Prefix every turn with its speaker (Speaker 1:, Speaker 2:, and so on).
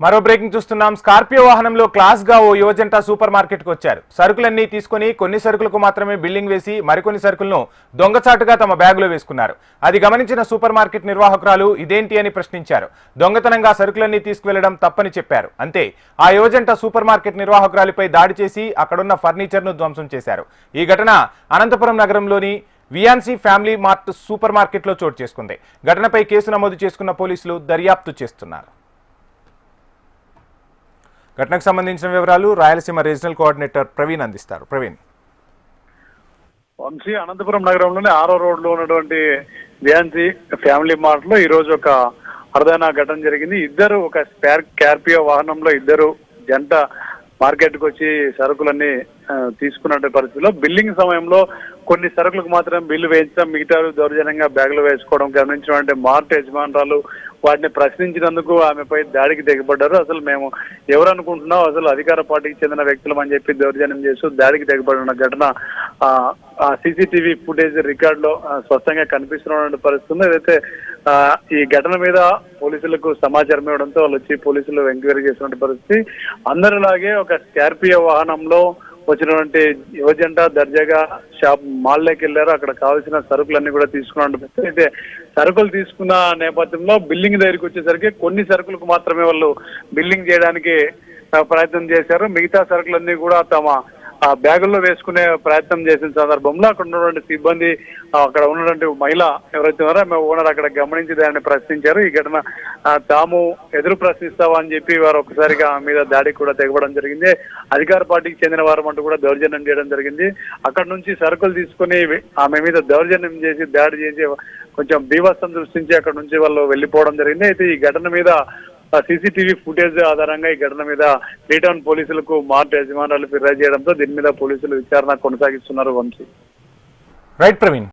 Speaker 1: మరో బ్రేకింగ్ చూస్తున్నాం. స్కార్పియో వాహనంలో క్లాస్ గా ఓ యువజంట సూపర్ మార్కెట్ కు వచ్చారు. సరుకులన్నీ తీసుకుని కొన్ని సరుకులకు మాత్రమే బిల్లింగ్ వేసి మరికొన్ని సరుకులను దొంగచాటుగా తమ బ్యాగులో వేసుకున్నారు. అది గమనించిన సూపర్ మార్కెట్ నిర్వాహకురాలు ఇదేంటి అని ప్రశ్నించారు. దొంగతనంగా సరుకులన్నీ తీసుకువెళ్లడం తప్పని చెప్పారు. అంతే ఆ యువజంట సూపర్ మార్కెట్ నిర్వాహకురాలిపై దాడి చేసి అక్కడున్న ఫర్నిచర్ ను ధ్వంసం చేశారు. ఈ ఘటన అనంతపురం నగరంలోని వియాన్సీ ఫ్యామిలీ మార్ట్ సూపర్ మార్కెట్ లో చోటు చేసుకుంది. ఘటనపై కేసు నమోదు చేసుకున్న పోలీసులు దర్యాప్తు చేస్తున్నారు. ఘటనకు సంబంధించిన వివరాలు రాయలసీమ రీజనల్ కోఆర్డినేటర్ ప్రవీణ్ అందిస్తారు. ప్రవీణ్.
Speaker 2: వంశీ, అనంతపురం నగరంలోని 6వ రోడ్ లో ఉన్నటువంటి వియాన్సీ ఫ్యామిలీ మార్ట్ లో ఈ రోజు ఒక అరుదైన ఘటన జరిగింది. ఇద్దరు ఒక స్కార్పియో వాహనంలో ఇద్దరు జంట మార్కెట్ కు వచ్చి సరుకులన్నీ తీసుకున్న పరిస్థితిలో బిల్లింగ్ సమయంలో కొన్ని సరుకులకు మాత్రం బిల్లు వేయించడం, మిగతా దౌర్జన్యంగా బ్యాగులు వేసుకోవడం గమనించినటువంటి మార్ట్ యజమానురాలు వాటిని ప్రశ్నించినందుకు ఆమెపై దాడికి తెగబడ్డారు. అసలు మేము ఎవరు అనుకుంటున్నాం, అసలు అధికార పార్టీకి చెందిన వ్యక్తులం అని చెప్పి దౌర్జన్యం చేస్తూ దాడికి తెగబడిన ఘటన సీసీటీవీ ఫుటేజ్ రికార్డ్ లో స్పష్టంగా కనిపిస్తున్న పరిస్థితుంది. ఏదైతే ఈ ఘటన మీద పోలీసులకు సమాచారం ఇవ్వడంతో వాళ్ళు వచ్చి పోలీసులు ఎంక్వైరీ చేసిన పరిస్థితి. అందరిలాగే ఒక స్కార్పియో వాహనంలో వచ్చినటువంటి యువజంట దర్జాగా షాప్ మాల్లోకి వెళ్ళారు. అక్కడ కావాల్సిన సరుకులన్నీ కూడా తీసుకున్న. అయితే సరుకులు తీసుకున్న నేపథ్యంలో బిల్లింగ్ దగ్గరికి వచ్చేసరికి కొన్ని సరుకులకు మాత్రమే వాళ్ళు బిల్లింగ్ చేయడానికి ప్రయత్నం చేశారు. మిగతా సరుకులన్నీ కూడా తమ బ్యాగుల్లో వేసుకునే ప్రయత్నం చేసిన సందర్భంలో అక్కడ ఉన్నటువంటి సిబ్బంది, అక్కడ ఉన్నటువంటి మహిళ ఎవరైతే ఉన్నారో ఆమె ఓనర్ అక్కడ గమనించి దాన్ని ప్రశ్నించారు. ఈ ఘటన తాము ఎదురు ప్రశ్నిస్తావా అని చెప్పి వారు ఒకసారిగా ఆమె మీద దాడికి కూడా తెగబడడం జరిగింది. అధికార పార్టీకి చెందిన వారు అంటూ కూడా దౌర్జన్యం చేయడం జరిగింది. అక్కడ నుంచి సరుకులు తీసుకుని ఆమె మీద దౌర్జన్యం చేసి దాడి చేసి కొంచెం బీభత్సం సృష్టించి అక్కడ నుంచి వాళ్ళు వెళ్ళిపోవడం జరిగింది. అయితే ఈ ఘటన మీద సీసీటీవీ ఫుటేజ్ ఆధారంగా ఈ ఘటన మీద రీటౌన్ పోలీసులకు మార్ట్ యజమానులు ఫిర్యాదు చేయడంతో దీని మీద పోలీసులు విచారణ కొనసాగిస్తున్నారు. వంశీ.
Speaker 1: రైట్ ప్రవీణ్.